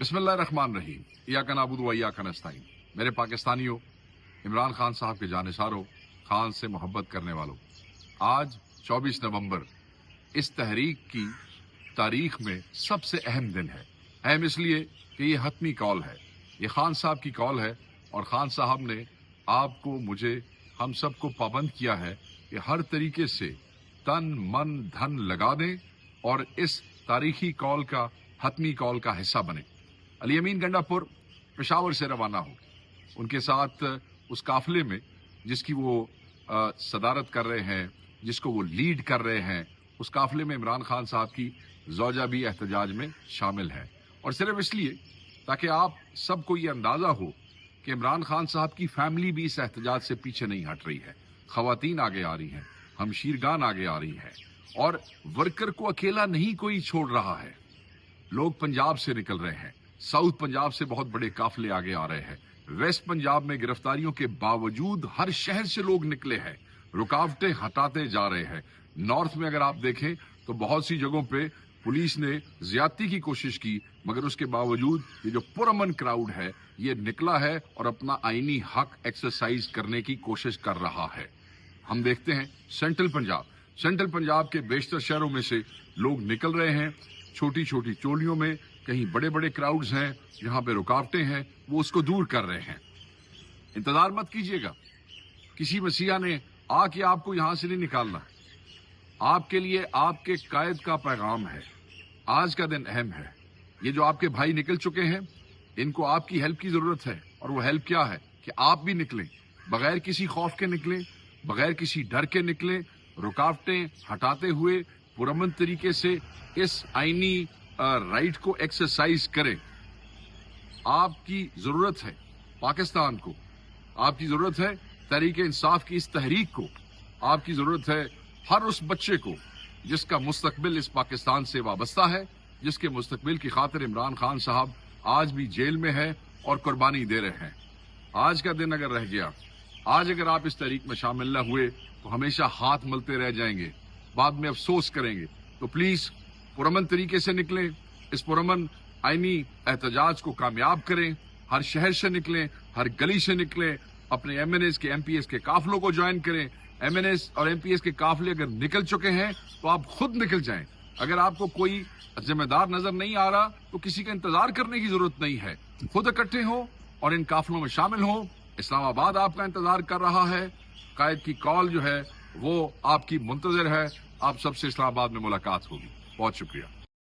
बिस्मिल्लाहिर्रहमानिर्रहीम। इय्याका नअबुदु व इय्याका नस्तईन। मेरे पाकिस्तानियों, इमरान खान साहब के जानिसारों, खान से मोहब्बत करने वालों, आज 24 नवंबर इस तहरीक की तारीख में सबसे अहम दिन है। अहम इसलिए कि ये हतमी कॉल है, ये खान साहब की कॉल है और खान साहब ने आपको, मुझे, हम सबको पाबंद किया है कि हर तरीके से तन मन धन लगा दें और इस तारीखी कॉल का, हतमी कॉल का हिस्सा बने। अली अमीन गंडापुर पेशावर से रवाना हो, उनके साथ उस काफिले में जिसकी वो सदारत कर रहे हैं, जिसको वो लीड कर रहे हैं, उस काफिले में इमरान खान साहब की ज़ौजा भी एहतजाज में शामिल है। और सिर्फ इसलिए ताकि आप सबको ये अंदाज़ा हो कि इमरान खान साहब की फैमिली भी इस एहतजाज से पीछे नहीं हट रही है। ख़वातीन आगे आ रही हैं, हमशीरगान आगे आ रही हैं और वर्कर को अकेला नहीं कोई छोड़ रहा है। लोग पंजाब से निकल रहे हैं, साउथ पंजाब से बहुत बड़े काफिले आगे आ रहे हैं, वेस्ट पंजाब में गिरफ्तारियों के बावजूद हर शहर से लोग निकले हैं, रुकावटें हटाते जा रहे हैं। नॉर्थ में अगर आप देखें तो बहुत सी जगहों पे पुलिस ने ज्यादती की कोशिश की, मगर उसके बावजूद ये जो पुरअमन क्राउड है ये निकला है और अपना आईनी हक एक्सरसाइज करने की कोशिश कर रहा है। हम देखते हैं सेंट्रल पंजाब के बेशतर शहरों में से लोग निकल रहे हैं, छोटी छोटी चोलियों में, कहीं बड़े बड़े क्राउड्स हैं जहां पे रुकावटें हैं, वो उसको दूर कर रहे हैं। इंतजार मत कीजिएगा, किसी मसीहा ने आके आपको यहां से नहीं निकालना है। आपके लिए आपके कायद का पैगाम है। आज का दिन अहम है। ये जो आपके भाई निकल चुके हैं, इनको आपकी हेल्प की जरूरत है और वो हेल्प क्या है कि आप भी निकलें, बगैर किसी खौफ के निकलें, बगैर किसी डर के निकलें, रुकावटें हटाते हुए पुरअमन तरीके से इस आईनी राइट को एक्सरसाइज करें। आपकी जरूरत है पाकिस्तान को, आपकी जरूरत है तहरीक इंसाफ की इस तहरीक को, आपकी जरूरत है हर उस बच्चे को जिसका मुस्तकबिल इस पाकिस्तान से वाबस्ता है, जिसके मुस्तकबिल की खातिर इमरान खान साहब आज भी जेल में है और कुर्बानी दे रहे हैं। आज का दिन अगर रह गया, आज अगर आप इस तहरीक में शामिल न हुए तो हमेशा हाथ मलते रह जाएंगे, बाद में अफसोस करेंगे। तो प्लीज पुरअमन तरीके से निकलें, इस पुरअमन आईनी एहतजाज को कामयाब करें, हर शहर से निकलें, हर गली से निकलें, अपने एमएनएस के एमपीएस के काफिलों को ज्वाइन करें। एमएनएस और एमपीएस के काफिले अगर निकल चुके हैं तो आप खुद निकल जाएं। अगर आपको कोई जिम्मेदार नजर नहीं आ रहा तो किसी का इंतजार करने की जरूरत नहीं है, खुद इकट्ठे हो और इन काफिलों में शामिल हो। इस्लामाबाद आपका इंतजार कर रहा है, कायद की कॉल जो है वो आपकी मुंतजर है। आप सबसे इस्लामाबाद में मुलाकात होगी। बहुत शुक्रिया।